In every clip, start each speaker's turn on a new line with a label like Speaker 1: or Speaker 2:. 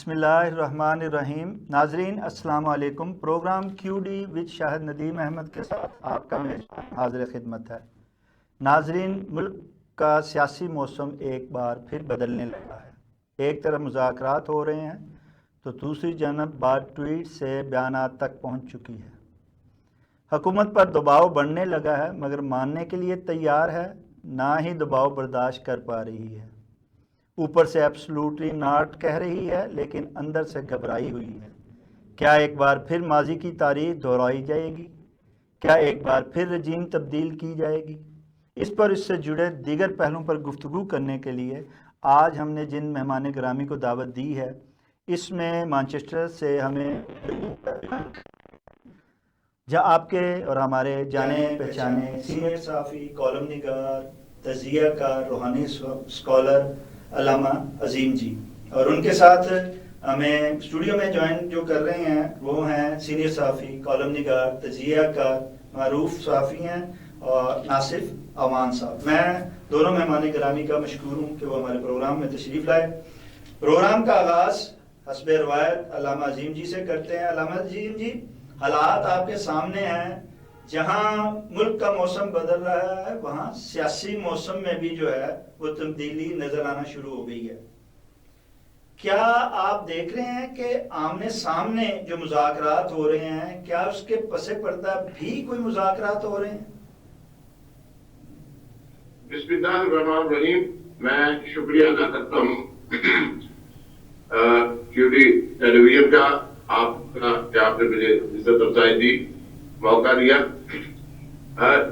Speaker 1: بسم اللہ الرحمن الرحیم. ناظرین السلام علیکم. پروگرام کیو ڈی وچ شاہد ندیم احمد کے ساتھ آپ کا حاضر خدمت ہے. ناظرین، ملک کا سیاسی موسم ایک بار پھر بدلنے لگا ہے. ایک طرف مذاکرات ہو رہے ہیں تو دوسری جانب بات ٹویٹ سے بیانات تک پہنچ چکی ہے. حکومت پر دباؤ بڑھنے لگا ہے مگر ماننے کے لیے تیار ہے، نہ ہی دباؤ برداشت کر پا رہی ہے. اوپر سے ایبسلوٹلی ناٹ کہہ رہی ہے لیکن اندر سے گھبرائی ہوئی ہے. کیا ایک بار پھر ماضی کی تاریخ دہرائی جائے گی؟ کیا ایک بار پھر رجیم تبدیل کی جائے گی؟ اس سے جڑے دیگر پہلوؤں پر گفتگو کرنے کے لیے آج ہم نے جن مہمان گرامی کو دعوت دی ہے، اس میں مانچسٹر سے ہمیں جہاں آپ کے اور ہمارے جانے پہچانے سینئر صحافی، کالم نگار، تجزیہ کار، روحانی اسکالر علامہ عظیم جی، اور ان کے ساتھ ہمیں اسٹوڈیو میں جوائن جو کر رہے ہیں وہ ہیں سینئر صحافی، کالم نگار، تجزیہ کار، معروف صحافی ہیں اور ناصف امان صاحب. میں دونوں مہمان گرامی کا مشکور ہوں کہ وہ ہمارے پروگرام میں تشریف لائے. پروگرام کا آغاز حسب روایت علامہ عظیم جی سے کرتے ہیں. علامہ عظیم جی، حالات آپ کے سامنے ہیں، جہاں ملک کا موسم بدل رہا ہے وہاں سیاسی موسم میں بھی جو ہے وہ تبدیلی نظر آنا شروع ہو گئی ہے. کیا آپ دیکھ رہے ہیں کہ آمنے سامنے جو مذاکرات ہو رہے ہیں، کیا اس کے پس پردہ بھی کوئی مذاکرات ہو رہے ہیں؟
Speaker 2: بسم اللہ الرحمن الرحیم. میں شکریہ ادا کرتا ہوں کیو ڈی ٹیلی ویژن کا، آپ کا کہ آپ نے مجھے عزت افزائی دی، موقع دیا.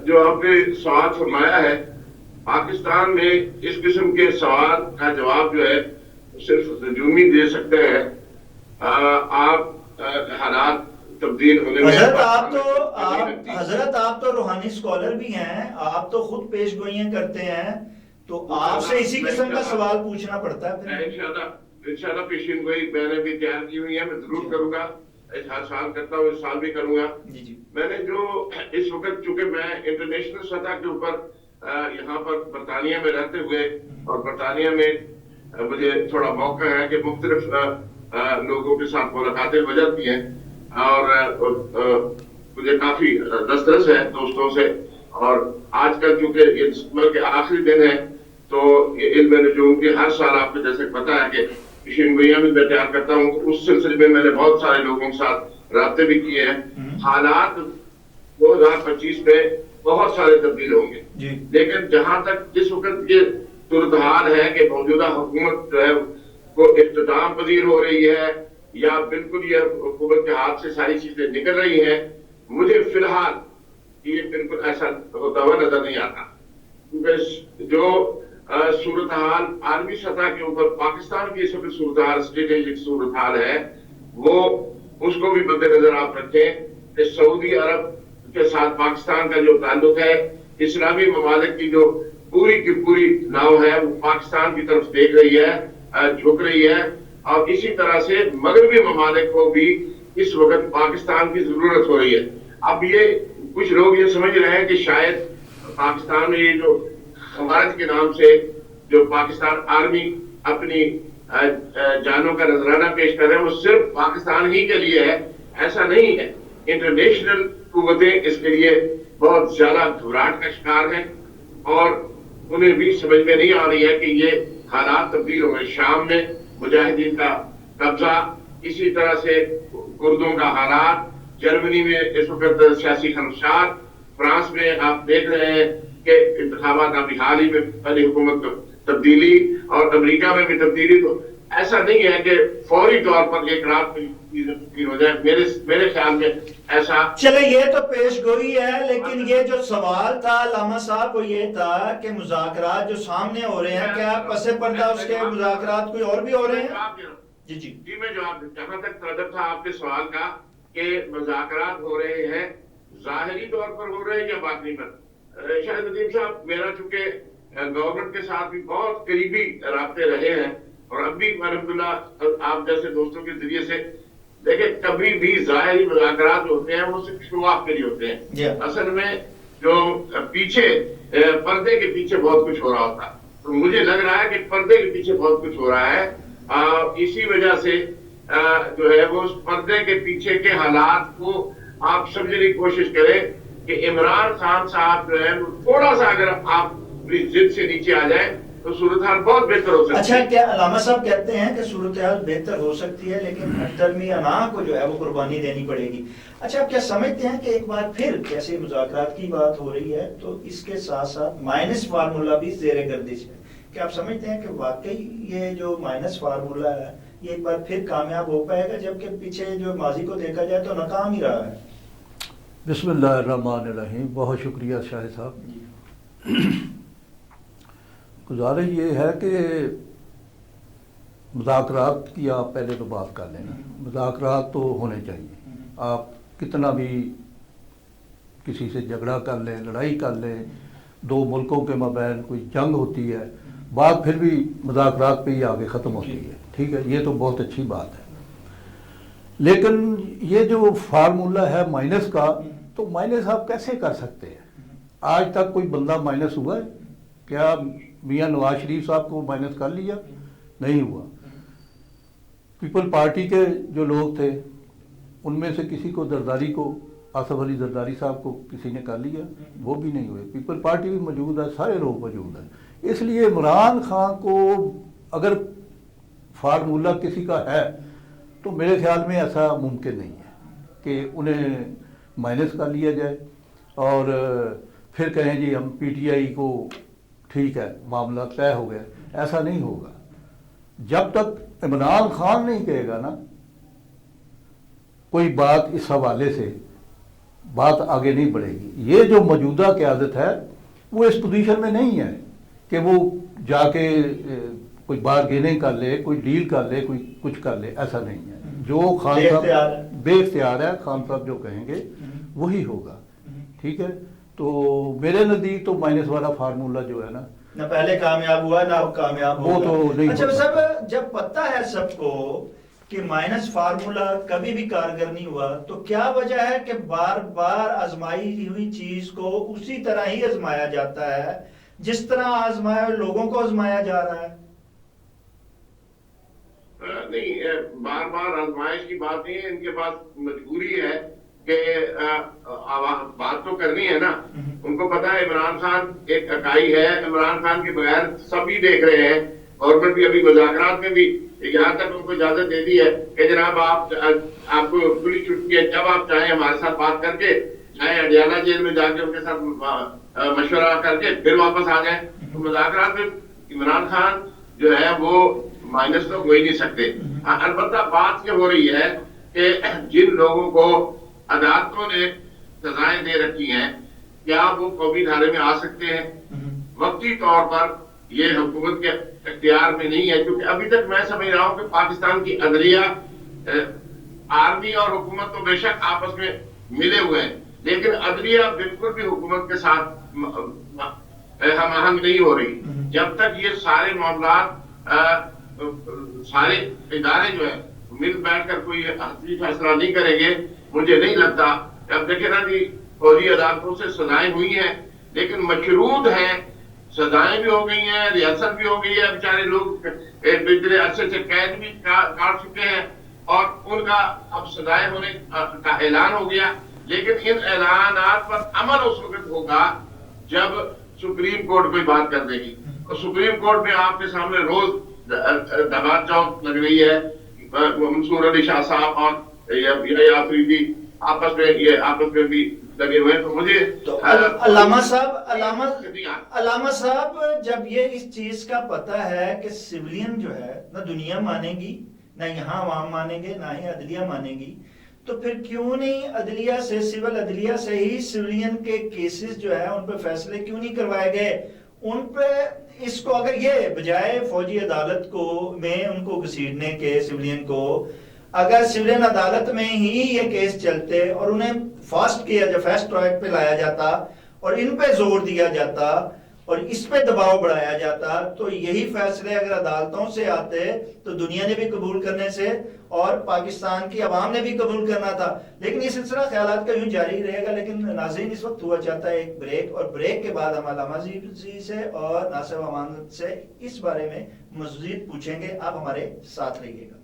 Speaker 2: جو آپ نے سوال فرمایا ہے، پاکستان میں اس قسم کے سوال کا جواب جو ہے صرف ہجومی دے سکتے ہیں. آپ حالات تبدیل ہونے میں
Speaker 1: حضرت آپ تو روحانی اسکالر بھی ہیں، آپ تو خود پیش گوئیاں کرتے ہیں، تو آپ سے اسی قسم کا سوال پوچھنا پڑتا ہے.
Speaker 2: انشاءاللہ پیشین گوئی میں نے بھی تیار کی ہوئی ہے، میں ضرور کروں گا. ہر سال کرتا ہوں، اس سال بھی کروں گا. میں نے جو اس وقت، چونکہ میں انٹرنیشنل سطح کے اوپر یہاں پر برطانیہ میں رہتے ہوئے، اور برطانیہ میں مجھے تھوڑا موقع ہے کہ مختلف لوگوں کے ساتھ ملاقاتیں ہو جاتی ہیں، اور مجھے کافی دسترس ہے دوستوں سے. اور آج کل چونکہ یہ دسمبر کے آخری دن ہے تو یہ علم نجوم کی ہر سال آپ کو جیسے پتا ہے کہ پیشین گوئیاں بھی میں تیار کرتا ہوں. اس سلسلے میں میں نے بہت سارے لوگوں کے ساتھ رابطے بھی کیے ہیں. حالات 2025 میں بہت سارے تبدیل ہوں گے، لیکن جہاں تک اس وقت یہ صورتحال ہے کہ موجودہ حکومت جو ہے وہ اختتام پذیر ہو رہی ہے یا بالکل یہ حکومت کے ہاتھ سے ساری چیزیں نکل رہی ہیں، مجھے فی الحال یہ بالکل ایسا ہوتا ہوا نظر نہیں آتا. کیونکہ جو صورتحال عالمی سطح کے اوپر پاکستان کی اس وقت صورتحال، اسٹریٹجک صورتحال ہے، وہ اس کو بھی مد نظر آپ رکھیں کہ سعودی عرب کے ساتھ پاکستان کا جو تعلق ہے، اسلامی ممالک کی جو پوری کی پوری ناؤ ہے وہ پاکستان کی طرف دیکھ رہی ہے، جھک رہی ہے. اور اسی طرح سے مغربی ممالک کو بھی اس وقت پاکستان کی ضرورت ہو رہی ہے. اب یہ کچھ لوگ یہ سمجھ رہے ہیں کہ شاید پاکستان میں یہ جو خوارج کے نام سے جو پاکستان آرمی اپنی جانوں کا نذرانہ پیش کر رہے ہیں وہ صرف پاکستان ہی کے لیے ہے. ایسا نہیں ہے. انٹرنیشنل قوتیں اس کے لیے بہت زیادہ گھبراہٹ کا شکار ہیں، اور انہیں بھی سمجھ میں نہیں آ رہی ہے کہ یہ حالات تبدیل ہو گئے. شام میں مجاہدین کا قبضہ، اسی طرح سے کردوں کا حالات، جرمنی میں اس وقت سیاسی خدشات، فرانس میں آپ دیکھ رہے ہیں کہ انتخابات ابھی حال ہی میں پہلی حکومت تبدیلی، اور امریکہ میں بھی تبدیلی. تو ایسا نہیں ہے کہ فوری طور پر ایک رات میں چیزیں تبدیل ہو جائیں. میرے خیال میں ایسا
Speaker 1: چلے، یہ تو پیش گوئی ہے، لیکن یہ جو سوال تھا علامہ صاحب وہ یہ تھا کہ مذاکرات جو سامنے ہو رہے ہیں، کیا پس پردہ اس کے مذاکرات کوئی اور بھی ہو رہے ہیں؟
Speaker 2: جی میں جواب، جہاں تک تعلق تھا آپ کے سوال کا کہ مذاکرات ہو رہے ہیں، ظاہری طور پر ہو رہے ہیں یا باطنی پر. شاہد ندیم صاحب، میرا چونکہ گورنمنٹ کے ساتھ بھی بہت قریبی رابطے رہے ہیں، اور اب بھی الحمدللہ آپ جیسے دوستوں کے ذریعے سے دیکھیں، کبھی بھی ظاہری مذاکرات ہوتے ہیں وہ صرف شو آف کے لیے ہوتے ہیں. اصل میں جو پیچھے پردے کے پیچھے بہت کچھ ہو رہا ہوتا. تو مجھے لگ رہا ہے کہ پردے کے پیچھے بہت کچھ ہو رہا ہے. اسی وجہ سے جو ہے وہ اس پردے کے پیچھے کے حالات کو آپ سمجھنے کی کوشش کریں کہ عمران خان صاحب جو ہے تھوڑا سا اگر آپ اپنی ضد سے نیچے آ جائیں تو صورتحال بہت بہتر ہو سکتی ہے.
Speaker 1: اچھا، کیا علامہ صاحب کہتے ہیں کہ صورتحال بہتر ہو سکتی ہے لیکن محترمی انا کو جو ہے وہ قربانی دینی پڑے گی. اچھا، آپ کیا سمجھتے ہیں کہ ایک بار پھر جیسے مذاکرات کی بات ہو رہی ہے تو اس کے ساتھ ساتھ مائنس فارمولہ بھی زیر گردش ہے؟ کیا آپ سمجھتے ہیں کہ واقعی یہ جو مائنس فارمولہ ہے یہ ایک بار پھر کامیاب ہو پائے گا، جبکہ پیچھے جو ماضی کو دیکھا جائے تو ناکام ہی رہا ہے؟
Speaker 3: بسم اللہ الرحمن الرحیم. بہت شکریہ شاہد صاحب. گزارش یہ ہے کہ مذاکرات کی آپ پہلے تو بات کر لیں. مذاکرات تو ہونے چاہیے. آپ کتنا بھی کسی سے جھگڑا کر لیں، لڑائی کر لیں، دو ملکوں کے مابین کوئی جنگ ہوتی ہے، بات پھر بھی مذاکرات پہ ہی آگے ختم ہوتی ہے. ٹھیک ہے، یہ تو بہت اچھی بات ہے. لیکن یہ جو فارمولہ ہے مائنس کا، تو مائنس آپ کیسے کر سکتے ہیں؟ آج تک کوئی بندہ مائنس ہوا ہے؟ کیا میاں نواز شریف صاحب کو مائنس کر لیا؟ نہیں ہوا. پیپل پارٹی کے جو لوگ تھے ان میں سے کسی کو زرداری کو، آصف علی زرداری صاحب کو کسی نے کر لیا؟ وہ بھی نہیں ہوئے. پیپل پارٹی بھی موجود ہے، سارے لوگ موجود ہیں. اس لیے عمران خان کو اگر فارمولہ کسی کا ہے تو میرے خیال میں ایسا ممکن نہیں ہے کہ انہیں مائنس کر لیا جائے اور پھر کہیں جی ہم پی ٹی آئی کو ٹھیک ہے معاملہ طے ہو گیا. ایسا نہیں ہوگا. جب تک عمران خان نہیں کہے گا نا کوئی بات اس حوالے سے، بات آگے نہیں بڑھے گی. یہ جو موجودہ قیادت ہے وہ اس پوزیشن میں نہیں ہے کہ وہ جا کے کوئی بارگیننگ کر لے، کوئی ڈیل کر لے، کوئی کچھ کر لے. ایسا نہیں ہے. جو خان صاحب بے اختیار ہے، خان صاحب جو کہیں گے وہی ہوگا. ٹھیک ہے، تو میرے نزدیک تو مائنس والا فارمولہ جو ہے نا،
Speaker 1: نہ پہلے کامیاب ہوا نہ اب کامیاب ہوگا.
Speaker 3: وہ تو نہیں.
Speaker 1: اچھا صاحب، جب پتہ ہے سب کو کہ مائنس فارمولہ کبھی بھی کارگر نہیں ہوا تو کیا وجہ ہے کہ بار بار آزمائی ہوئی چیز کو اسی طرح ہی آزمایا جاتا ہے جس طرح آزمایا لوگوں کو آزمایا جا رہا ہے؟
Speaker 2: نہیں، بار بار آزمائش کی بات نہیں ہے. ان کے پاس مجبوری ہے کہ بات تو کرنی ہے نا. ان کو پتا ہے عمران خان ایک اکائی ہے. عمران خان کے بغیر سبھی دیکھ رہے ہیں. گورنمنٹ بھی ابھی مذاکرات میں بھی یہاں تک ان کو اجازت دے دی ہے کہ جناب آپ کو کھلی چھٹی ہے، جب آپ چاہیں ہمارے ساتھ بات کر کے چاہے اڈیالہ جیل میں جا کے ان کے ساتھ مشورہ کر کے پھر واپس آ جائیں. تو مذاکرات میں عمران خان جو ہے وہ مائنس تو ہو ہی نہیں سکتے. البتہ بات یہ ہو رہی ہے کہ جن لوگوں کو عدالتوں نے سزائیں دے رکھی ہیں کیا وہ قومی دھارے میں آ سکتے ہیں؟ وقتی طور پر یہ حکومت کے اختیار میں نہیں ہے، کیونکہ ابھی تک میں سمجھ رہا ہوں کہ پاکستان کی عدلیہ، آرمی اور حکومت تو بے شک آپس میں ملے ہوئے ہیں، لیکن عدلیہ بالکل بھی حکومت کے ساتھ ہم آہنگ نہیں ہو رہی. جب تک یہ سارے معاملات، سارے ادارے جو ہے مل بیٹھ کر کوئی حتمی فیصلہ نہیں کریں گے، مجھے نہیں لگتا. اب دیکھیں نا جی، فوجی عدالتوں سے سزائیں ہوئی ہیں لیکن مشروط ہیں. سزائیں بھی ہو گئی ہیں، ریاست بھی ہو گئی ہے، بیچارے لوگ پچھلے عرصے سے قید بھی کاٹ چکے ہیں اور ان کا اب سزائیں ہونے کا اعلان ہو گیا. لیکن ان اعلانات پر عمل اس وقت ہوگا جب سپریم کورٹ کوئی بات کر دے گی. اور سپریم کورٹ میں آپ کے سامنے روز دھماک چوک لگ رہی ہے. منصور علی شاہ صاحب اور یہ آفریدی آپس میں بھی لگے ہوئے. تو مجھے
Speaker 1: علامہ صاحب جب یہ اس چیز کا پتہ ہے کہ سویلین جو ہے نہ دنیا مانے گی، نہ یہاں عوام مانیں گے، نہ ہی عدلیہ مانے گی، تو پھر کیوں نہیں عدلیہ سے، سول عدلیہ سے ہی سویلین کے کیسز جو ہے ان پہ فیصلے کیوں نہیں کروائے گئے؟ ان پہ اس کو اگر یہ بجائے فوجی عدالت کو میں ان کو گھسیٹنے کے سویلین کو، اگر سویلین عدالت میں ہی یہ کیس چلتے اور انہیں فاسٹ کیا جو فاسٹ ٹریک پہ لایا جاتا اور ان پہ زور دیا جاتا اور اس پہ دباؤ بڑھایا جاتا، تو یہی فیصلے اگر عدالتوں سے آتے تو دنیا نے بھی قبول کرنے سے اور پاکستان کی عوام نے بھی قبول کرنا تھا. لیکن یہ سلسلہ خیالات کا یوں جاری رہے گا. لیکن ناظرین اس وقت ہوا چاہتا ہے ایک بریک، اور بریک کے بعد ہم علامہ جی سے اور ناصر امان سے اس بارے میں مزید پوچھیں گے. آپ ہمارے ساتھ رہیے گا.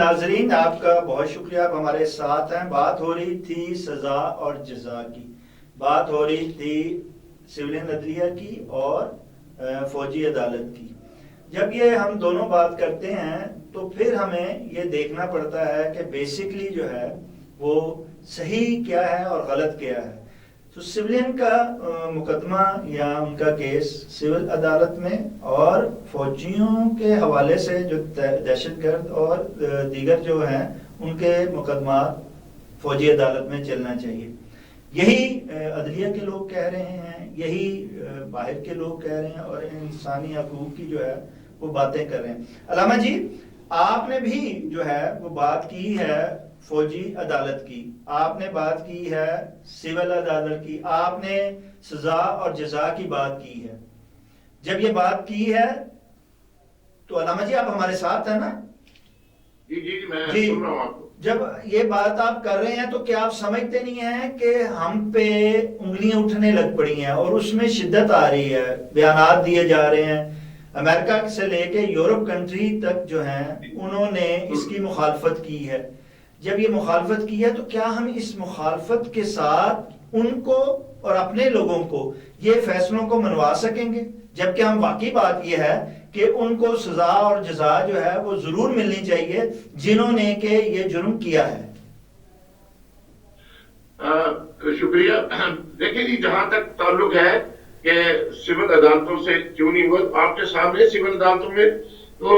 Speaker 1: ناظرین آپ کا بہت شکریہ، آپ ہمارے ساتھ ہیں. بات ہو رہی تھی سزا اور جزا کی، بات ہو رہی تھی سولین عدلیہ کی اور فوجی عدالت کی. جب یہ ہم دونوں بات کرتے ہیں تو پھر ہمیں یہ دیکھنا پڑتا ہے کہ بیسکلی جو ہے وہ صحیح کیا ہے اور غلط کیا ہے. تو سولین کا مقدمہ یا ان کا کیس سول عدالت میں اور فوجیوں کے حوالے سے جو دہشت گرد اور دیگر جو ہیں ان کے مقدمات فوجی عدالت میں چلنا چاہیے. یہی عدلیہ کے لوگ کہہ رہے ہیں، یہی باہر کے لوگ کہہ رہے ہیں اور انسانی حقوق کی جو ہے وہ باتیں کر رہے ہیں. علامہ جی آپ نے بھی جو ہے وہ بات کی ہے فوجی عدالت کی، آپ نے بات کی ہے سول عدالت کی، آپ نے سزا اور جزا کی بات کی ہے. جب یہ بات کی ہے تو علامہ جی آپ ہمارے ساتھ ہیں نا؟
Speaker 2: جی میں سن رہا ہوں آپ کو.
Speaker 1: جب یہ بات آپ کر رہے ہیں تو کیا آپ سمجھتے نہیں ہیں کہ ہم پہ انگلیاں اٹھنے لگ پڑی ہیں اور اس میں شدت آ رہی ہے، بیانات دیے جا رہے ہیں، امریکہ سے لے کے یورپ کنٹری تک جو ہیں انہوں نے اس کی مخالفت کی ہے. جب یہ مخالفت کی ہے تو کیا ہم اس مخالفت کے ساتھ ان کو اور اپنے لوگوں کو یہ فیصلوں کو منوا سکیں گے؟ جبکہ ہم واقعی بات یہ ہے کہ ان کو سزا اور جزا جو ہے وہ ضرور ملنی چاہیے جنہوں نے کہ یہ جرم کیا ہے.
Speaker 2: شکریہ. دیکھیں جی جہاں تک تعلق ہے کہ سول عدالتوں سے کیوں نہیں ہوا، آپ کے سامنے سول عدالتوں میں تو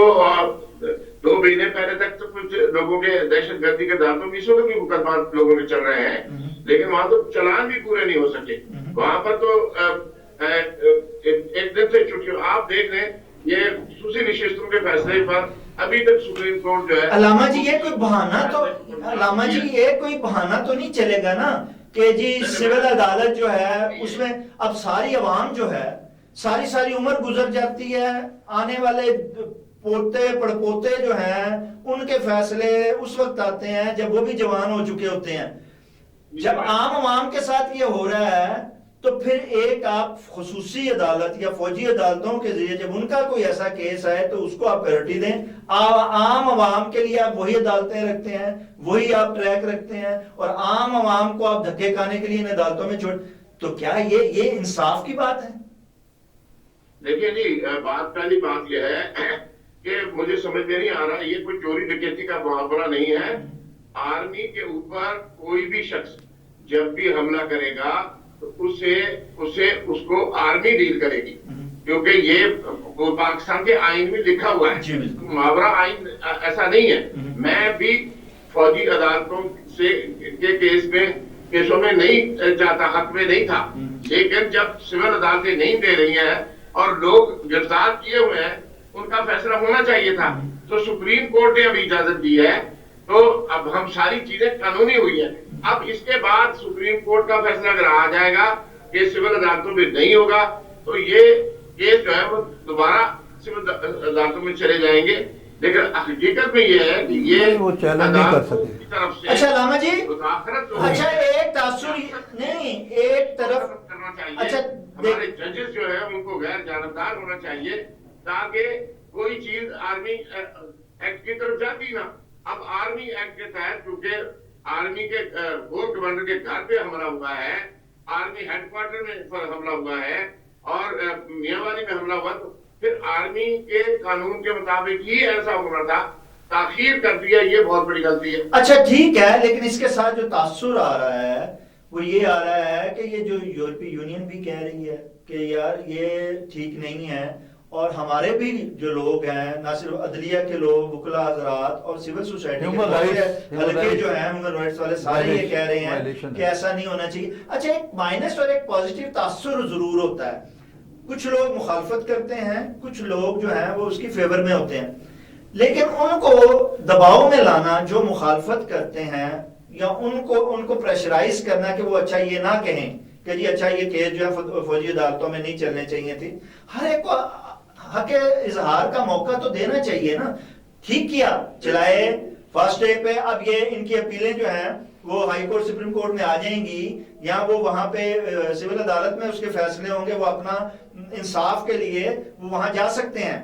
Speaker 2: 2 مہینے پہلے تک تو کچھ لوگوں کے دہشت گردی کے عدالتوں میں سو بھی مقدمات لوگوں میں چل رہے ہیں، لیکن وہاں تو چلان بھی پورے نہیں ہو سکے. وہاں پر تو ایک دن سے چھٹی. آپ دیکھ رہے ہیں یہ خصوصی نشستوں کے فیصلے پر ابھی تک سپریم کورٹ جو ہے
Speaker 1: علامہ جی یہ کوئی بہانہ تو علامہ جی یہ کوئی بہانہ تو نہیں چلے گا نا کہ جی سول عدالت جو ہے اس میں اب ساری عوام جو ہے ساری عمر گزر جاتی ہے، آنے والے پوتے پڑپوتے جو ہیں ان کے فیصلے اس وقت آتے ہیں جب وہ بھی جوان ہو چکے ہوتے ہیں. جب عام عوام کے ساتھ یہ ہو رہا ہے تو پھر ایک آپ خصوصی عدالت یا فوجی عدالتوں کے ذریعے جب ان کا کوئی ایسا کیس ہے تو اس کو آپ پریورٹی دیں. عام عوام کے لیے آپ وہی عدالتیں رکھتے ہیں، وہی آپ ٹریک رکھتے ہیں اور عام عوام کو آپ دھکے کھانے کے لیے ان عدالتوں میں چھوڑ، تو کیا یہ انصاف کی بات ہے؟
Speaker 2: دیکھیے جی پہلی بات یہ ہے کہ مجھے سمجھ میں نہیں آ رہا یہ کوئی چوری ڈکیتی کا معاملہ نہیں ہے. آرمی کے اوپر کوئی بھی شخص جب بھی حملہ کرے گا تو اس کو آرمی ڈیل کرے گی، کیونکہ یہ پاکستان کے آئین میں لکھا ہوا ہے. محاورہ آئین ایسا نہیں ہے. میں بھی فوجی عدالتوں سے کے کیسوں میں نہیں جاتا، حق میں نہیں تھا، لیکن جب سول عدالتیں نہیں دے رہی ہیں اور لوگ گرفتار کیے ہوئے ہیں ان کا فیصلہ ہونا چاہیے تھا. تو سپریم کورٹ نے ابھی اجازت دی ہے تو اب ہم ساری چیزیں قانونی ہوئی ہیں. اب اس کے بعد سپریم کورٹ کا فیصلہ اگر آ جائے گا کہ سول عدالتوں میں نہیں ہوگا تو یہ کیس جو ہے وہ دوبارہ سول عدالتوں میں چلے جائیں گے. لیکن حقیقت میں یہ ہے کہ یہ
Speaker 3: وہ چیلنج نہیں کر سکتے.
Speaker 2: کی طرف سے
Speaker 1: اچھا علامہ جی
Speaker 2: مداخلت
Speaker 1: اچھا ایک تاثر نہیں ایک طرف
Speaker 2: کرنا چاہیے.
Speaker 1: اچھا
Speaker 2: ہمارے ججز جو ہے ان کو غیر جانبدار ہونا چاہیے تاکہ کوئی چیز آرمی ایکٹ کی طرف جاتی نہ. اب آرمی ایکٹ کے تحت کیونکہ آرمی کے کور کمانڈر کے گھر پہ حملہ ہوا ہے، آرمی ہیڈ کوارٹر میں حملہ ہوا ہے اور میاں والی میں حملہ ہوا، تو پھر آرمی کے قانون کے مطابق ہی ایسا ہونا تھا. تاخیر کر دیا، یہ بہت بڑی غلطی ہے.
Speaker 1: اچھا ٹھیک ہے، لیکن اس کے ساتھ جو تاثر آ رہا ہے وہ یہ آ رہا ہے کہ یہ جو یورپی یونین بھی کہہ رہی ہے کہ یار یہ ٹھیک نہیں ہے، اور ہمارے بھی جو لوگ ہیں نہ صرف عدلیہ کے لوگ، وکلا حضرات اور سول سوسائٹی کے حلقے جو ہیں ہیومن رائٹس والے سارے یہ کہہ رہے ہیں کہ ایسا نہیں ہونا چاہیے. اچھا ایک مائنس اور ایک پازیٹیو تاثر ضرور ہوتا ہے. کچھ لوگ مخالفت کرتے ہیں، کچھ لوگ جو ہیں وہ اس کی فیور میں ہوتے ہیں، لیکن ان کو دباؤ میں لانا جو مخالفت کرتے ہیں یا ان کو پریشرائز کرنا کہ وہ اچھا یہ نہ کہیں کہ جی اچھا یہ کیس جو ہے فوجی عدالتوں میں نہیں چلنے چاہیے تھی. ہر ایک کو حق اظہار کا موقع تو دینا چاہیے نا. ٹھیک کیا چلائے فاسٹ ٹریک پہ، اب یہ ان کی اپیلیں جو ہیں وہ ہائی کورٹ سپریم کورٹ میں آ جائیں گی یا وہ وہاں پہ سول عدالت میں اس کے فیصلے ہوں گے، وہ اپنا انصاف کے لیے وہ وہاں جا سکتے ہیں.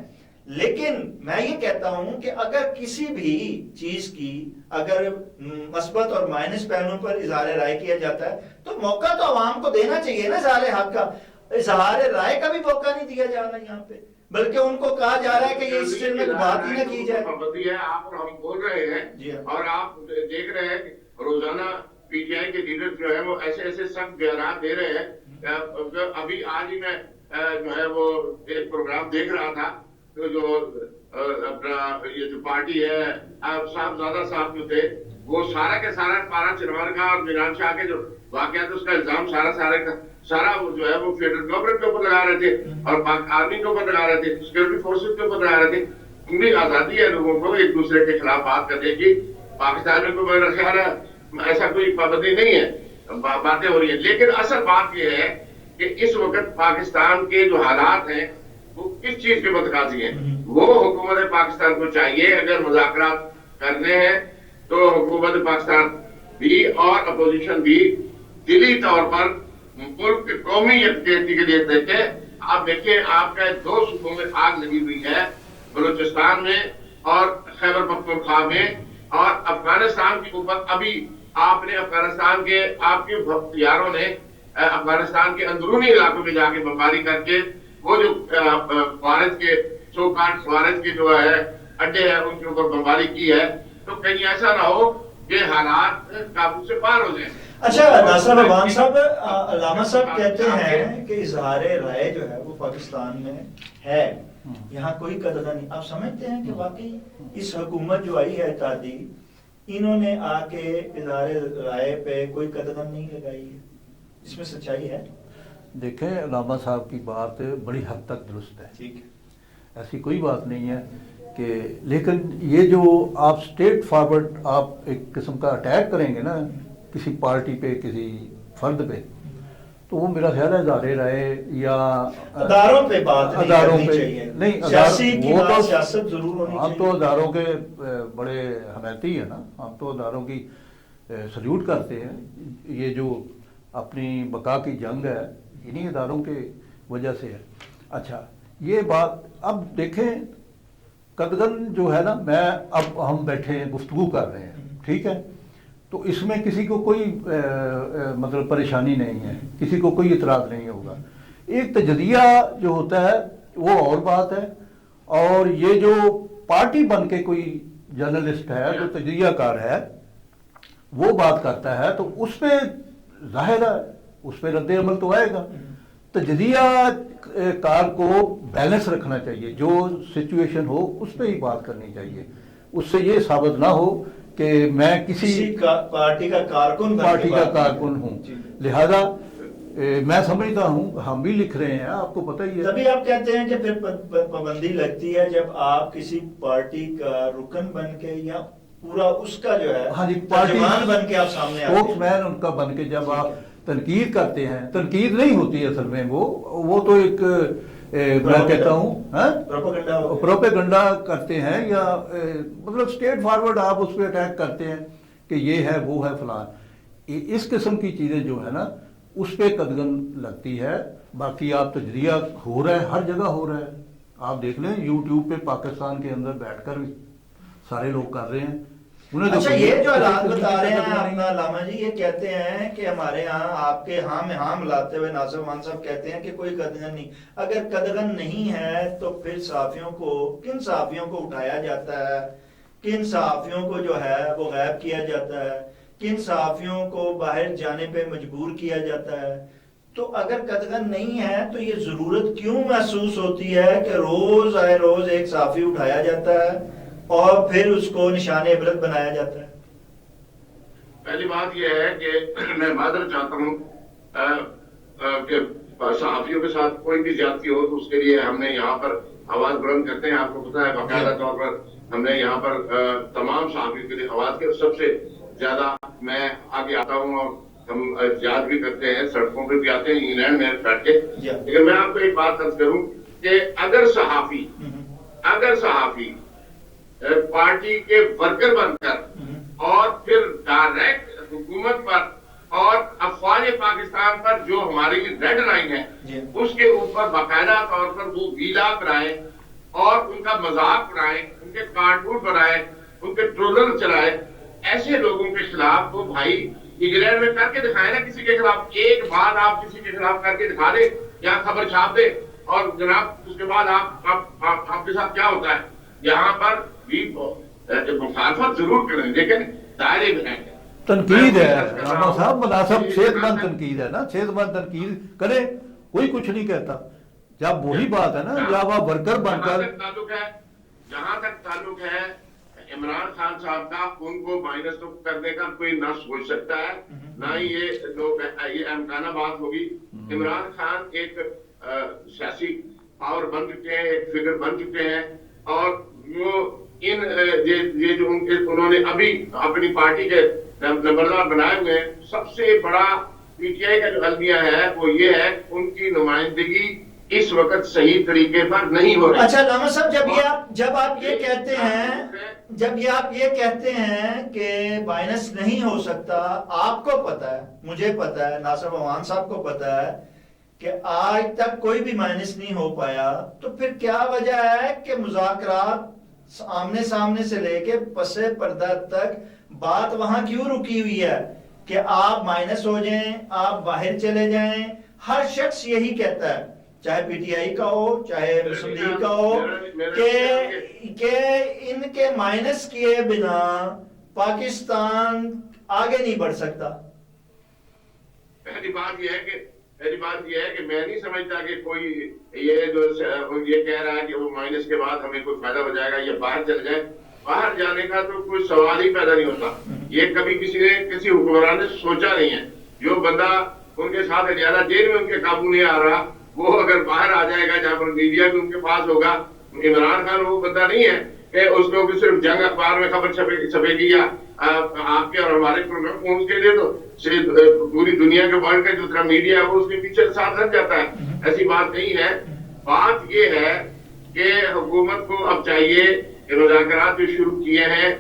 Speaker 1: لیکن میں یہ کہتا ہوں کہ اگر کسی بھی چیز کی اگر مثبت اور مائنس پہلوؤں پر اظہار رائے کیا جاتا ہے تو موقع تو عوام کو دینا چاہیے نا اظہار حق کا. اظہار رائے کا بھی موقع نہیں دیا جا رہا یہاں پہ, بلکہ ان کو کہا جا رہا ہے کہ یہ اس سے میں بات ہی نہ کی جائے.
Speaker 2: پابندی ہے, آپ اور ہم بول رہے ہیں اور آپ دیکھ رہے ہیں کہ روزانہ پی ٹی آئی کے لیڈر جو ہے وہ ایسے ایسے سخت بیانات دے رہے ہیں. ابھی آج ہی میں جو ہے وہ ایک پروگرام دیکھ رہا تھا, جو اپنا یہ جو پارٹی ہے صاحبزادہ صاحب جو تھے وہ سارا کے سارا پارا چنوار کا اور میران شاہ کے جو واقعات اس کا الزام سارا وہ جو ہے وہ فیڈرل گورنمنٹ کے اوپر لگا رہے تھے اور پاک آرمی کے اوپر لگا رہے تھے, سیکورٹی فورسز کے اوپر لگا رہے تھے. پوری آزادی ہے لوگوں کو ایک دوسرے کے خلاف بات کرنے کی. پاکستان میں کوئی میرا خیال ہے ایسا کوئی پابندی نہیں ہے, باتیں ہو رہی ہیں. لیکن اصل بات یہ ہے کہ اس وقت پاکستان کے جو حالات ہیں وہ کس چیز کے متقاضی ہیں. وہ حکومت پاکستان کو چاہیے اگر مذاکرات کرنے ہیں تو حکومت پاکستان بھی اور اپوزیشن بھی دلی طور پر ملک قومی یکجہتی کے لیے دیکھیں. آپ دیکھیں آپ کا 2 صوبوں میں آگ لگی ہوئی ہے, بلوچستان میں اور خیبر پختونخوا میں, اور افغانستان کے اوپر ابھی آپ نے افغانستان کے آپ کے یاروں نے افغانستان کے اندرونی علاقوں میں جا کے بمباری کر کے وہ جو خوارج کے چوکاٹ خوارج کے جو ہے اڈے ہیں ان کے اوپر بمباری کی ہے. تو کہیں ایسا نہ ہو کہ حالات قابو سے باہر ہو جائیں.
Speaker 1: اچھا ناصر رحمان صاحب, علامہ صاحب کہتے ہیں کہ اظہار رائے جو ہے وہ پاکستان میں ہے, یہاں کوئی قدر نہیں. آپ سمجھتے ہیں کہ واقعی اس حکومت جو آئی ہے اتحادی, انہوں نے آ کے اظہار رائے پہ کوئی قدر نہیں لگائی ہے, اس میں سچائی ہے؟
Speaker 3: دیکھیں علامہ صاحب کی بات بڑی حد تک درست ہے,
Speaker 1: ٹھیک ہے,
Speaker 3: ایسی کوئی بات نہیں ہے کہ, لیکن یہ جو آپ اسٹیٹ فارورڈ آپ ایک قسم کا اٹیک کریں گے نا کسی پارٹی پہ کسی فرد پہ, تو وہ میرا خیال ہے اظہار رائے یا
Speaker 1: اداروں پہ بات نہیں کرنی چاہیے.
Speaker 3: نہیں,
Speaker 1: سیاسی کی بات سیاست ضرور ہونی چاہیے.
Speaker 3: ہم تو اداروں کے بڑے حمایتی ہیں نا, ہم تو اداروں کی سلیوٹ کرتے ہیں. یہ جو اپنی بقا کی جنگ ہے انہی اداروں کے وجہ سے ہے. اچھا یہ بات اب دیکھیں, قدغن جو ہے نا, میں اب ہم بیٹھے ہیں گفتگو کر رہے ہیں, ٹھیک ہے, تو اس میں کسی کو کوئی مطلب پریشانی نہیں ہے, کسی کو کوئی اعتراض نہیں ہوگا. ایک تجزیہ جو ہوتا ہے وہ اور بات ہے, اور یہ جو پارٹی بن کے کوئی جرنلسٹ ہے جو تجزیہ کار ہے وہ بات کرتا ہے تو اس پہ ظاہر ہے اس پہ رد عمل تو آئے گا. تجزیہ کار کو بیلنس رکھنا چاہیے, جو سچویشن ہو اس پہ ہی بات کرنی چاہیے. اس سے یہ ثابت نہ ہو کہ میں کسی
Speaker 1: پارٹی کا کارکن
Speaker 3: ہوں. لہذا میں سمجھتا ہوں, ہم بھی لکھ رہے ہیں, آپ کو پتہ ہی ہے.
Speaker 1: تبھی آپ کہتے ہیں کہ پھر پابندی لگتی ہے جب آپ کسی پارٹی کا رکن بن کے یا پورا اس کا جو ہے
Speaker 3: ہاں جی پارٹی
Speaker 1: بن کے آپ سامنے آتے ہیں,
Speaker 3: اسپوکس مین ان کا بن کے جب آپ تنقید کرتے ہیں, تنقید نہیں ہوتی ہے اصل میں, وہ تو ایک میں کہتا ہوں پروپیگنڈا کرتے ہیں, یا مطلب اسٹیٹ فارورڈ آپ اس پہ اٹیک کرتے ہیں کہ یہ ہے وہ ہے فلان. اس قسم کی چیزیں جو ہے نا اس پہ قدغن لگتی ہے. باقی آپ تجزیہ ہو رہا ہے, ہر جگہ ہو رہا ہے, آپ دیکھ لیں یوٹیوب پہ پاکستان کے اندر بیٹھ کر سارے لوگ کر رہے ہیں.
Speaker 1: اچھا یہ جو حالات بتا رہے ہیں اپنا علامہ جی, یہ کہتے ہیں کہ ہمارے ہاں آپ کے ہاں میں ہاں ملاتے ہوئے ناصر مان صاحب کہتے ہیں کہ کوئی قدغن نہیں. اگر قدغن نہیں ہے تو پھر صحافیوں کو, کن صحافیوں کو اٹھایا جاتا ہے, کن صحافیوں کو جو ہے وہ غائب کیا جاتا ہے, کن صحافیوں کو باہر جانے پہ مجبور کیا جاتا ہے. تو اگر قدغن نہیں ہے تو یہ ضرورت کیوں محسوس ہوتی ہے کہ روز آئے روز ایک صحافی اٹھایا جاتا ہے اور پھر اس کو نشان عبرت بنایا جاتا ہے؟
Speaker 2: پہلی بات یہ ہے کہ میں معذرت چاہتا ہوں کہ صحافیوں کے ساتھ کوئی بھی زیادتی ہو تو اس کے لیے ہم نے یہاں پر آواز بلند کرتے ہیں. آپ کو پتا ہے باقاعدہ طور پر ہم نے یہاں پر تمام صحافیوں کے لیے آواز کی, سب سے زیادہ میں آگے آتا ہوں اور ہم احتجاج بھی کرتے ہیں, سڑکوں پہ بھی آتے ہیں انگلینڈ میں بیٹھ کے. لیکن میں آپ کو ایک بات عرض کروں کہ اگر صحافی پارٹی کے ورکر بن کر اور پھر ڈائریکٹ حکومت پر اور افواج پاکستان پر جو ہماری ریڈ لائن ہے اس کے اوپر باقاعدہ طور پر وہ ویلا کرائے اور ان کا مذاق اڑائیں، ان کے کارٹون بنائے، ان کے ٹرولر چلائے، ایسے لوگوں کے خلاف تو بھائی انگلینڈ میں کر کے دکھائے نا کسی کے خلاف. ایک بات آپ کسی کے خلاف کر کے دکھا دے، یہاں خبر چھاپ دے، اور جناب اس کے بعد آپ کے ساتھ کیا ہوتا ہے. یہاں پر بھی مخالفت ضرور کریں لیکن دائرے میں رہیں.
Speaker 3: تنقید ہے راما صاحب، مناسب صحت مند تنقید ہے نا، صحت مند تنقید کرے، کوئی کچھ نہیں کہتا. جب وہی بات ہے نا، جب آپ ورکر بن کر
Speaker 2: جہاں تک تعلق ہے عمران خان صاحب کا، ان کو مائنس تو کرنے کا کوئی نہ سوچ سکتا ہے، نہ ہی یہ امکانہ بات ہوگی. عمران خان ایک سیاسی پاور بن چکے ہیں، ایک فگر بن چکے ہیں، اور وہ یہ جو انہوں نے ابھی اپنی پارٹی کے نمبردار بنائے ہوئے ہیں، سب سے بڑا پی ٹی آئی کا جو المیہ ہے وہ یہ ہے ان کی نمائندگی اس وقت صحیح طریقے پر نہیں ہو رہی.
Speaker 1: اچھا علامہ صاحب، جب آپ یہ کہتے ہیں کہ بائنس نہیں ہو سکتا، آپ کو پتا ہے، مجھے پتا ہے، ناصر عوان صاحب کو پتا ہے کہ آج تک کوئی بھی مائنس نہیں ہو پایا، تو پھر کیا وجہ ہے کہ مذاکرات آمنے سامنے سے لے کے پس پردہ تک بات وہاں کیوں رکی ہوئی ہے کہ آپ مائنس ہو جائیں، آپ باہر چلے جائیں؟ ہر شخص یہی کہتا ہے، چاہے پی ٹی آئی کا ہو، چاہے مسلم لیگ کا ہو، کہ ان کے مائنس کیے بنا پاکستان آگے نہیں بڑھ سکتا.
Speaker 2: پہلی بات یہ ہے کہ میں نہیں سمجھتا کہ کوئی یہ کہہ رہا ہے کہ وہ مائنس کے بعد ہمیں کوئی فائدہ ہو جائے گا یا باہر چل جائے. باہر جانے کا تو کوئی سوال ہی پیدا نہیں ہوتا. یہ کبھی کسی حکمران نے سوچا نہیں ہے. جو بندہ ان کے ساتھ اڈیالہ جیل میں ان کے قابو نہیں آ رہا، وہ اگر باہر آ جائے گا جہاں پر میڈیا بھی ان کے پاس ہوگا. عمران خان وہ بندہ نہیں ہے کہ اس کو بھی صرف جنگ اخبار میں خبر چھپے گی یا آپ کے اور ہمارے پروگرام کے لیے تو پوری دنیا کے ورلڈ کا جو طرح میڈیا ہے وہ اس کے پیچھے ساتھ رہ جاتا ہے. ایسی بات نہیں ہے. بات یہ ہے کہ حکومت کو اب چاہیے کہ مذاکرات جو شروع کیے ہیں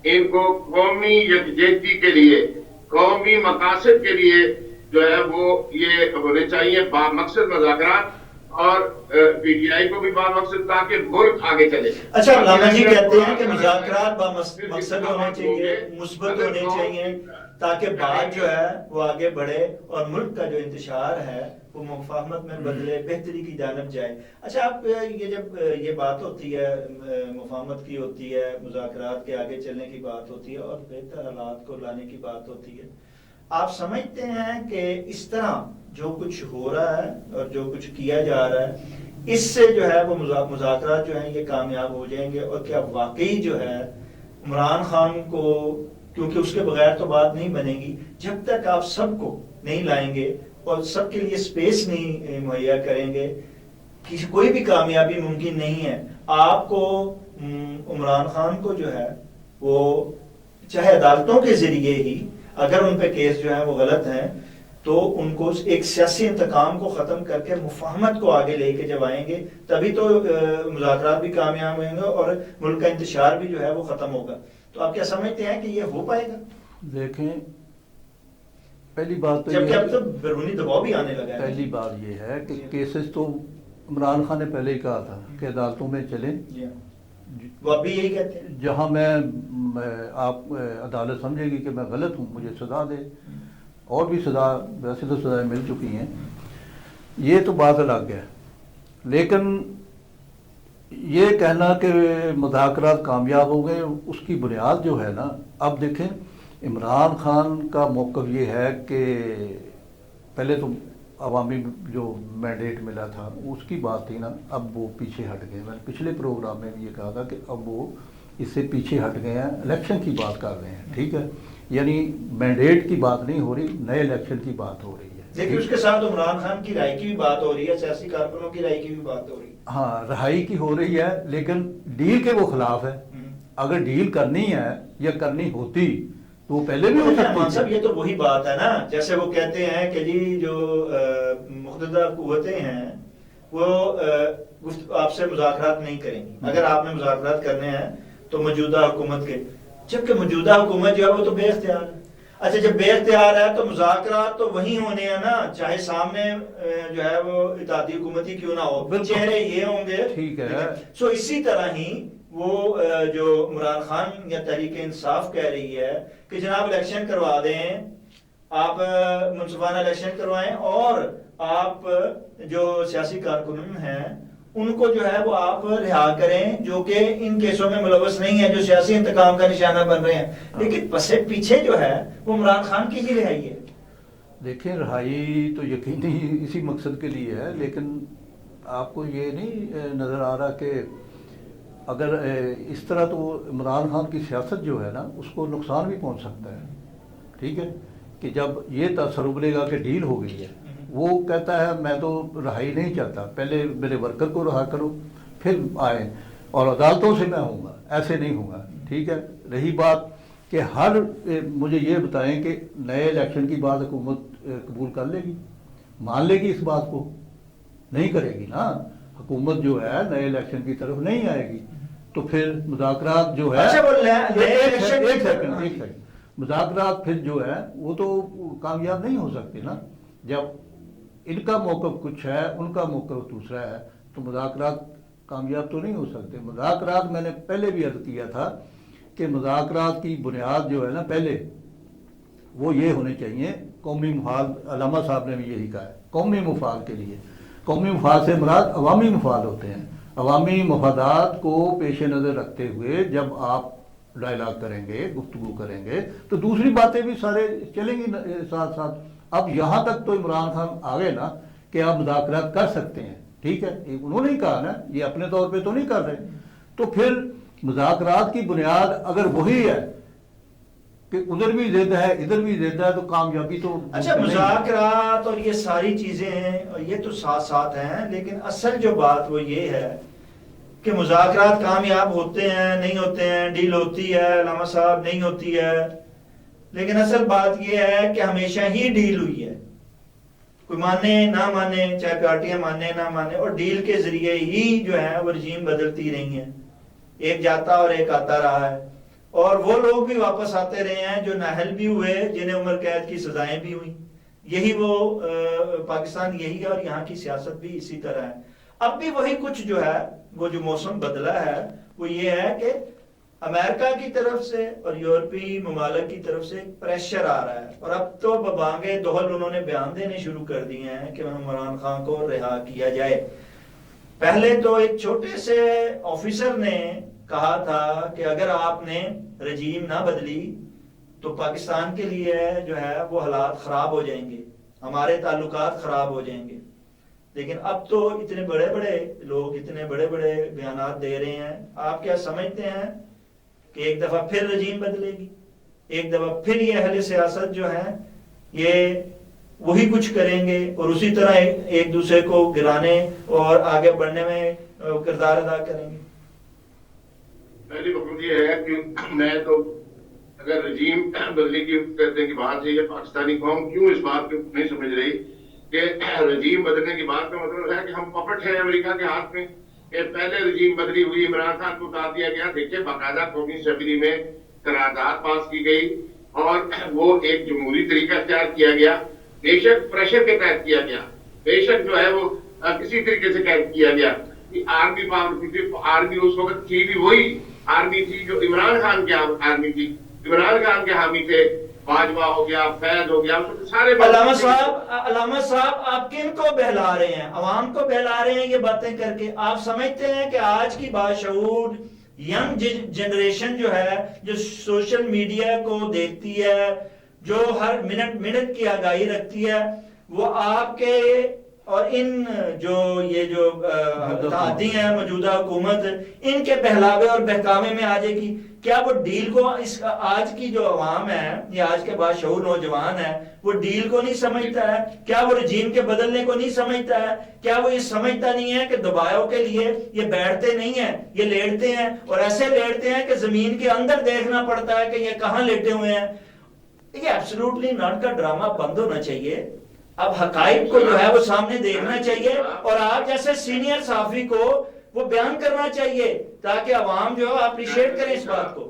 Speaker 2: ان کو قومی یکجہتی کے لیے، قومی مقاصد کے لیے جو ہے وہ یہ ہونے چاہیے با مقصد مذاکرات، اور پی ٹی آئی کو بھی با مقصد، تاکہ ملک آگے چلے.
Speaker 1: اچھا علامہ جی کہتے ہیں کہ مذاکرات با مقصد ہونے چاہیے، مثبت ہونے چاہیے، تاکہ بات جو ہے وہ آگے بڑھے اور ملک کا جو انتشار ہے وہ مفاہمت میں بدلے، بہتری کی جانب جائے. اچھا آپ جب یہ بات ہوتی ہے، مفاہمت کی ہوتی ہے، مذاکرات کے آگے چلنے کی بات ہوتی ہے اور بہتر حالات کو لانے کی بات ہوتی ہے، آپ سمجھتے ہیں کہ اس طرح جو کچھ ہو رہا ہے اور جو کچھ کیا جا رہا ہے، اس سے جو ہے وہ مذاکرات جو ہیں یہ کامیاب ہو جائیں گے؟ اور کیا واقعی جو ہے عمران خان کو، کیونکہ اس کے بغیر تو بات نہیں بنے گی، جب تک آپ سب کو نہیں لائیں گے اور سب کے لیے سپیس نہیں مہیا کریں گے، کوئی بھی کامیابی ممکن نہیں ہے. آپ کو عمران خان کو جو ہے وہ چاہے عدالتوں کے ذریعے ہی، اگر ان پہ کیس جو ہیں وہ غلط ہیں، تو ان کو ایک سیاسی انتقام کو ختم کر کے مفاہمت کو آگے لے کے جب آئیں گے، تبھی تو مذاکرات بھی کامیاب ہوئیں گے اور ملک کا انتشار بھی جو ہے وہ ختم ہوگا. تو آپ کیا سمجھتے ہیں کہ یہ ہو پائے گا؟
Speaker 3: دیکھیں، پہلی بات تو
Speaker 1: جبکہ اب تو بیرونی دباؤ بھی آنے لگا ہے.
Speaker 3: پہلی بات یہ ہے کہ کیسز تو عمران خان نے پہلے ہی کہا تھا کہ عدالتوں میں چلیں،
Speaker 1: وہ اب بھی یہی کہتے ہیں،
Speaker 3: جہاں آپ عدالت سمجھے گی کہ میں غلط ہوں مجھے سزا دے. اور بھی سزا، ویسے تو سزائیں مل چکی ہیں، یہ تو بات الگ ہے. لیکن یہ کہنا کہ مذاکرات کامیاب ہو گئے، اس کی بنیاد جو ہے نا، اب دیکھیں عمران خان کا موقف یہ ہے کہ پہلے تو عوامی جو مینڈیٹ ملا تھا اس کی بات تھی نا، اب وہ پیچھے ہٹ گئے. میں نے پچھلے پروگرام میں بھی یہ کہا تھا کہ اب وہ اس سے پیچھے ہٹ گئے ہیں، الیکشن کی بات کر رہے ہیں. ٹھیک ہے، یعنی مینڈیٹ کی بات نہیں ہو رہی، نئے الیکشن کی بات ہو رہی ہے.
Speaker 1: لیکن اس کے ساتھ عمران خان کی رائے کی بھی بات ہو رہی ہے، سیاسی کارکنوں کی رائے کی بھی بات ہو رہی ہے.
Speaker 3: ہاں، رہائی کی ہو رہی ہے، لیکن ڈیل کے وہ خلاف ہے. اگر ڈیل کرنی ہے یا کرنی ہوتی تو وہ پہلے بھی ہو سکتی
Speaker 1: ہے. صاحب یہ تو وہی بات ہے نا، جیسے وہ کہتے ہیں کہ جی جو مقتدر قوتیں ہیں وہ آپ سے مذاکرات نہیں کریں گی، اگر آپ نے مذاکرات کرنے ہیں تو موجودہ حکومت کے، جبکہ موجودہ حکومت جو ہے وہ تو بے اختیار ہے. اچھا جب بے اختیار ہے تو مذاکرات تو وہی ہونے ہیں نا، چاہے سامنے جو ہے وہ اتحادی حکومتی کیوں نہ ہو، چہرے یہ ہوں گے.
Speaker 3: ٹھیک ہے.
Speaker 1: سو اسی طرح ہی وہ جو عمران خان یا تحریک انصاف کہہ رہی ہے کہ جناب الیکشن کروا دیں، آپ منصفانہ الیکشن کروائیں، اور آپ جو سیاسی کارکنان ہیں ان کو جو ہے وہ آپ رہا کریں جو کہ ان کیسوں میں ملوث نہیں ہے، جو سیاسی انتقام کا نشانہ بن رہے ہیں. لیکن پسے پیچھے جو ہے وہ عمران خان کی ہی رہائی ہے.
Speaker 3: دیکھیں رہائی تو یقینی اسی مقصد کے لیے ہے، لیکن آپ کو یہ نہیں نظر آ رہا کہ اگر اس طرح تو عمران خان کی سیاست جو ہے نا اس کو نقصان بھی پہنچ سکتا ہے. ٹھیک ہے کہ جب یہ تصور ابھرے گا کہ ڈیل ہو گئی ہے، وہ کہتا ہے میں تو رہائی نہیں چاہتا، پہلے میرے ورکر کو رہا کرو پھر آئیں، اور عدالتوں سے میں ہوں گا، ایسے نہیں ہوں گا. ٹھیک ہے. رہی بات کہ مجھے یہ بتائیں کہ نئے الیکشن کی بات حکومت قبول کر لے گی، مان لے گی اس بات کو؟ نہیں کرے گی نا. حکومت جو ہے نئے الیکشن کی طرف نہیں آئے گی، تو پھر مذاکرات جو ہے ایک سیکنڈ مذاکرات پھر جو ہے وہ تو کامیاب نہیں ہو سکتے نا. جب ان کا موقف کچھ ہے ان کا موقف دوسرا ہے تو مذاکرات کامیاب تو نہیں ہو سکتے. مذاکرات میں نے پہلے بھی عرض کیا تھا کہ مذاکرات کی بنیاد جو ہے نا پہلے وہ یہ ہونے چاہیے قومی مفاد. علامہ صاحب نے بھی یہی کہا ہے قومی مفاد کے لیے. قومی مفاد سے مراد عوامی مفاد ہوتے ہیں. عوامی مفادات کو پیش نظر رکھتے ہوئے جب آپ ڈائلاگ کریں گے، گفتگو کریں گے، تو دوسری باتیں بھی سارے چلیں گی ساتھ ساتھ. اب یہاں تک تو عمران خان آ گئے نا کہ آپ مذاکرات کر سکتے ہیں. ٹھیک ہے. انہوں نے ہی کہا نا، یہ اپنے طور پہ تو نہیں کر رہے. تو پھر مذاکرات کی بنیاد اگر وہی ہے کہ ادھر بھی ضد ہے ادھر بھی ضد ہے تو کامیابی تو.
Speaker 1: اچھا مذاکرات اور یہ ساری چیزیں ہیں اور یہ تو ساتھ ساتھ ہیں، لیکن اصل جو بات وہ یہ ہے کہ مذاکرات کامیاب ہوتے ہیں نہیں ہوتے ہیں، ڈیل ہوتی ہے علامہ صاحب نہیں ہوتی ہے، لیکن اصل بات یہ ہے کہ ہمیشہ ہی ڈیل ہوئی ہے. کوئی مانے نہ مانے، چاہے پارٹیاں مانے نہ مانے، اور ڈیل کے ذریعے ہی جو ہے وہ رجیم بدلتی رہی ہیں. ایک جاتا اور ایک آتا رہا ہے، اور وہ لوگ بھی واپس آتے رہے ہیں جو نااہل بھی ہوئے، جنہیں عمر قید کی سزائیں بھی ہوئیں. یہی وہ پاکستان یہی ہے، اور یہاں کی سیاست بھی اسی طرح ہے. اب بھی وہی کچھ جو ہے وہ جو موسم بدلا ہے وہ یہ ہے کہ امریکہ کی طرف سے اور یورپی ممالک کی طرف سے پریشر آ رہا ہے، اور اب تو ببانگے دہل انہوں نے بیان دینے شروع کر دیے ہیں کہ عمران خان کو رہا کیا جائے. پہلے تو ایک چھوٹے سے آفیسر نے کہا تھا کہ اگر آپ نے رجیم نہ بدلی تو پاکستان کے لیے جو ہے وہ حالات خراب ہو جائیں گے، ہمارے تعلقات خراب ہو جائیں گے. لیکن اب تو اتنے بڑے بڑے لوگ اتنے بڑے بڑے بیانات دے رہے ہیں. آپ کیا سمجھتے ہیں کہ ایک دفعہ پھر رجیم بدلے گی، ایک دفعہ پھر یہ اہل سیاست جو ہے یہ وہی کچھ کریں گے اور اسی طرح ایک دوسرے کو گرانے اور آگے بڑھنے میں کردار ادا کریں گے؟
Speaker 2: پہلی بات یہ ہے کہ میں تو اگر رجیم بدلی کی کرنے کی بات ہے، یہ پاکستانی قوم کیوں اس بات کو نہیں سمجھ رہی کہ رجیم بدلنے کی بات کا مطلب ہے کہ ہم پپٹ ہیں امریکہ کے ہاتھ میں. کہ پہلے رجیم بدلی ہوئی، عمران خان کو اتار دیا گیا. دیکھیں باقاعدہ قومی اسمبلی میں قرارداد پاس کی گئی اور وہ ایک جمہوری طریقہ اختیار کیا گیا. بے شک پریشر کے تحت کیا گیا، بے شک جو ہے وہ کسی طریقے سے کیا گیا. آرمی پاور، آرمی اس وقت تھی بھی وہی آرمی تھی جو عمران خان کی آرمی تھی. عمران خان کے حامی تھے، باجوہ ہو گیا، فیض ہو گیا، سارے.
Speaker 1: علامہ صاحب آپ کن کو بہلا رہے ہیں؟ عوام کو بہلا رہے ہیں یہ باتیں کر کے؟ آپ سمجھتے ہیں کہ آج کی باشعور ینگ جنریشن جو ہے، جو سوشل میڈیا کو دیکھتی ہے، جو ہر منٹ کی آگاہی رکھتی ہے، وہ آپ کے اور ان جو یہ جو اتحادی ہیں موجودہ حکومت، ان کے بہلاوے اور بہکاوے میں آ جائے گی؟ کیا وہ ڈیل کو آج کی جو عوام ہے یا آج کے باشعور نوجوان ہے وہ ڈیل کو نہیں سمجھتا ہے؟ کیا وہ رجیم کے بدلنے کو نہیں سمجھتا ہے؟ کیا وہ یہ سمجھتا نہیں ہے کہ دباؤ کے لیے یہ بیٹھتے نہیں ہیں، یہ لیٹتے ہیں، اور ایسے لیٹتے ہیں کہ زمین کے اندر دیکھنا پڑتا ہے کہ یہ کہاں لیٹے ہوئے ہیں؟ یہ ایبسولوٹلی ناٹ کا ڈرامہ بند ہونا چاہیے. اب حقائق کو جو ہے وہ سامنے دیکھنا چاہیے، اور آپ جیسے سینئر صحافی کو وہ بیان کرنا چاہیے تاکہ عوام جو ہے اپریشیٹ کرے اس بات کو.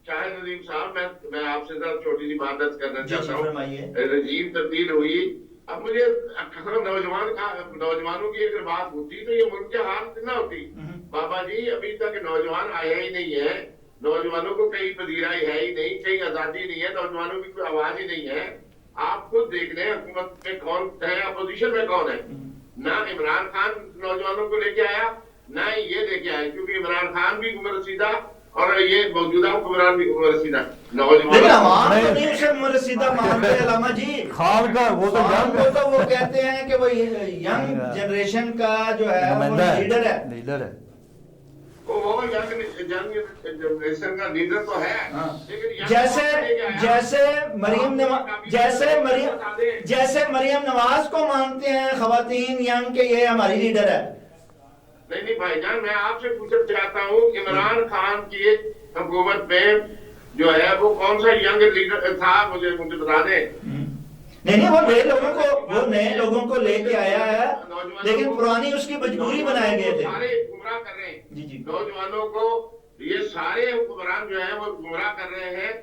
Speaker 2: شاہد نظیم صاحب میں آپ سے ذرا چھوٹی سی بات درج کرنا چاہتا ہوں.
Speaker 1: فرمائیے.
Speaker 2: رجیم تبدیل ہوئی. اب مجھے نوجوانوں کی اگر بات ہوتی تو یہ ملک کے حال نہ ہوتی. بابا جی ابھی تک نوجوان آیا ہی نہیں ہے. نوجوانوں کو کہیں پذیرائی ہے ہی نہیں, کہیں آزادی نہیں ہے, نوجوانوں کی کوئی آواز ہی نہیں ہے. آپ خود دیکھ لیں حکومت میں کون ہے, اپوزیشن میں کون ہے. نہ عمران خان نوجوانوں کو لے کے آیا, نہ یہ لے کے آئے, کیونکہ عمران خان بھی عمر رسیدہ اور یہ موجودہ حکمران بھی عمر رسیدہ.
Speaker 1: لیکن عوام تو نہیں اسے عمر رسیدہ مانتے علامہ جی.
Speaker 3: خان کا وہ تو
Speaker 1: وہ کہتے ہیں کہ وہ ینگ جنریشن کا جو ہے وہ لیڈر ہے.
Speaker 3: لیڈر ہے
Speaker 2: وہ ینگ جنریشن کا لیڈر تو ہے.
Speaker 1: جیسے مریم نواز کو مانتے ہیں خواتین ینگ کہ یہ ہماری لیڈر ہے.
Speaker 2: نہیں بھائی جان, میں آپ سے پوچھنا چاہتا ہوں عمران خان کی حکومت میں جو ہے وہ کون سا ینگ لیڈر تھا, مجھے بتا دیں.
Speaker 1: نہیں وہ نئے لوگوں کو لے کے آیا ہے, لیکن پرانی اس کی مجبوری بنائے گئے تھے.
Speaker 2: سارے گمراہ کر رہے ہیں نوجوانوں کو, یہ سارے حکمران جو ہیں وہ گمراہ کر رہے ہیں.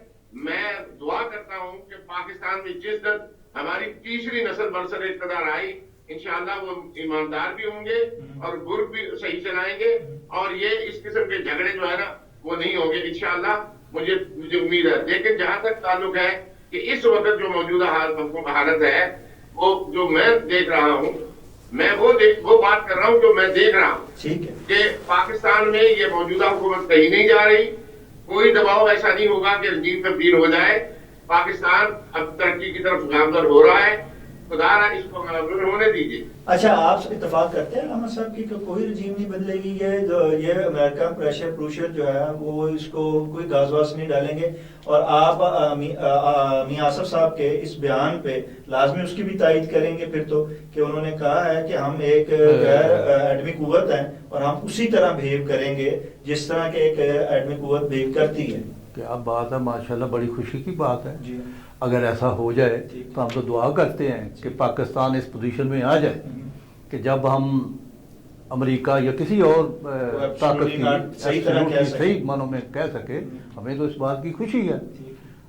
Speaker 2: میں دعا کرتا ہوں کہ پاکستان میں جس دن ہماری تیسری نسل برسر اقتدار آئی, انشاءاللہ وہ ایماندار بھی ہوں گے اور گرگ بھی صحیح چلائیں گے, اور یہ اس قسم کے جھگڑے جو ہے نا وہ نہیں ہوں گے انشاءاللہ. مجھے امید ہے. لیکن جہاں تک تعلق ہے کہ اس وقت جو موجودہ حالت ہے, وہ جو میں دیکھ رہا ہوں, میں وہ بات کر رہا ہوں جو میں دیکھ رہا ہوں کہ پاکستان میں یہ موجودہ حکومت کہیں نہیں جا رہی. کوئی دباؤ ایسا نہیں ہوگا کہ رجیم تبدیل ہو جائے. پاکستان اب ترقی کی طرف گامزن ہو رہا ہے. خدا رہا اس کو ہونے دیجیے.
Speaker 1: اچھا, آپ اتفاق کرتے ہیں علامہ صاحب کی کہ کوئی رجیم نہیں بدلے گی, یہ امریکہ پریشر جو ہے وہ اس کو کوئی گاز واز نہیں ڈالیں گے, اور آپ میاں آصف صاحب کے اس بیان پہ لازمی اس کی بھی تائید کریں گے پھر تو, کہ انہوں نے کہا ہے کہ ہم ایک غیر ایٹمی قوت ہیں اور ہم اسی طرح بہیو کریں گے جس طرح کہ ایک ایٹمی قوت بہیو کرتی ہے.
Speaker 3: کیا بات ہے, ماشاءاللہ بڑی خوشی کی بات ہے. اگر ایسا ہو جائے تو ہم تو دعا کرتے ہیں کہ پاکستان اس پوزیشن میں آ جائے کہ جب ہم امریکہ یا کسی اور طاقت کی صحیح معنوں میں کہہ سکے. ہمیں تو اس بات کی خوشی ہے.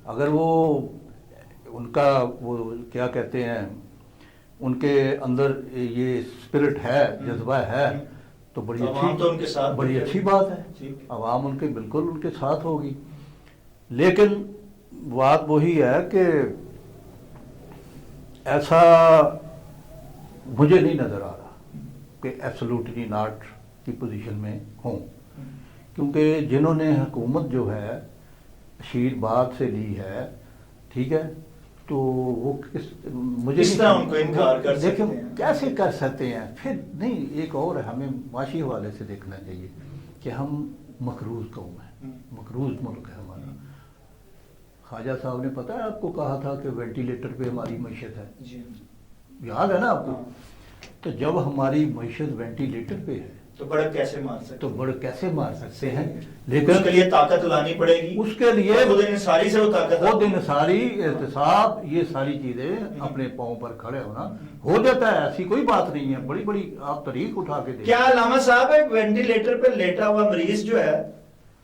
Speaker 3: اگر وہ ان کا وہ کیا کہتے ہیں, ان کے اندر یہ اسپرٹ ہے, جذبہ ہے, تو بڑی اچھی بات ہے. عوام ان کے بالکل ان کے ساتھ ہوگی. لیکن بات وہی ہے کہ ایسا مجھے نہیں نظر آ رہا کہ ایبسولوٹلی ناٹ کی پوزیشن میں ہوں, کیونکہ جنہوں نے حکومت جو ہے شیر باغ سے لی ہے, ٹھیک ہے, تو وہ مجھے دیکھیں کیسے کر سکتے ہیں. پھر نہیں, ایک اور ہے, ہمیں معاشی حوالے سے دیکھنا چاہیے کہ ہم مقروض قوم ہیں, مقروض ملک ہے ہمارا. خواجہ صاحب نے پتہ ہے آپ کو کہا تھا کہ وینٹیلیٹر پہ ہماری معیشت ہے, یاد ہے نا آپ کو. تو جب ہماری معیشت وینٹیلیٹر پہ ہے
Speaker 1: تو بڑک کیسے مار سکتے
Speaker 3: ہیں.
Speaker 1: لیکن اس کے لیے طاقت لانی پڑے گی,
Speaker 3: اس کے لیے
Speaker 1: خود انحصاری سے وہ طاقت,
Speaker 3: خود انحصاری, احتساب, یہ ساری چیزیں اپنے پاؤں پر کھڑے ہونا ہو جاتا ہے. ایسی کوئی بات نہیں ہے. بڑی بڑی آپ تاریخ اٹھا کے
Speaker 1: کیا علامہ صاحب ایک وینٹیلیٹر پہ لیٹا ہوا مریض جو ہے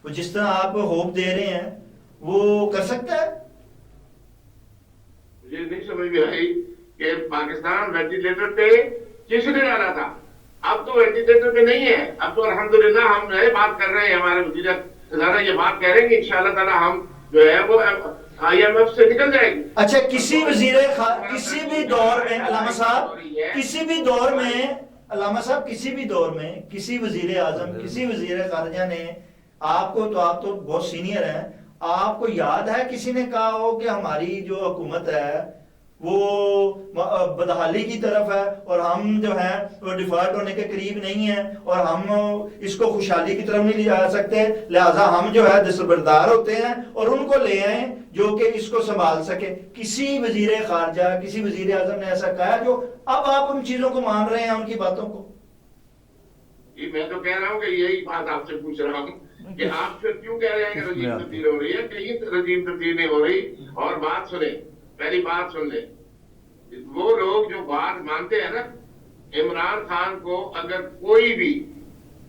Speaker 1: وہ جس طرح آپ ہوپ دے رہے ہیں وہ کر سکتا ہے؟
Speaker 2: مجھے نہیں سمجھ میں آئی کہ پاکستان وینٹیلیٹر پہ کس نے ڈالا تھا. اب تو وینٹیلیٹر پہ نہیں ہے. اب تو الحمدللہ ہم نئے بات کر رہے ہیں, ہمارے وزیر ادارہ یہ بات کہہ رہے ہیں کہ انشاءاللہ تعالی ہم جو ہے وہ IMF سے نکل جائے گی.
Speaker 1: اچھا, کسی بھی دور میں علامہ صاحب, کسی بھی دور میں کسی وزیر اعظم, کسی وزیر خارجہ نے آپ کو, تو آپ تو بہت سینئر ہیں, آپ کو یاد ہے کسی نے کہا ہو کہ ہماری جو حکومت ہے وہ بدحالی کی طرف ہے اور ہم جو ہیں وہ ڈیفالٹ ہونے کے قریب نہیں ہیں اور ہم اس کو خوشحالی کی طرف نہیں لے جا سکتے, لہٰذا ہم جو ہے دستبردار ہوتے ہیں اور ان کو لے آئیں جو کہ اس کو سنبھال سکے. کسی وزیر خارجہ, کسی وزیر اعظم نے ایسا کہا جو اب آپ ان چیزوں کو مان رہے ہیں, ان کی باتوں کو؟
Speaker 2: میں تو کہہ رہا ہوں کہ یہی بات آپ سے پوچھ رہا ہوں کہ آپ پھر کیوں کہہ رہے ہیں کہ رجیم تبدیل ہو رہی ہے. کہیں رجیم تبدیل نہیں ہو رہی. اور بات سنیں, پہلی بات سن لیں, وہ لوگ جو بات مانتے ہیں نا, عمران خان کو اگر کوئی بھی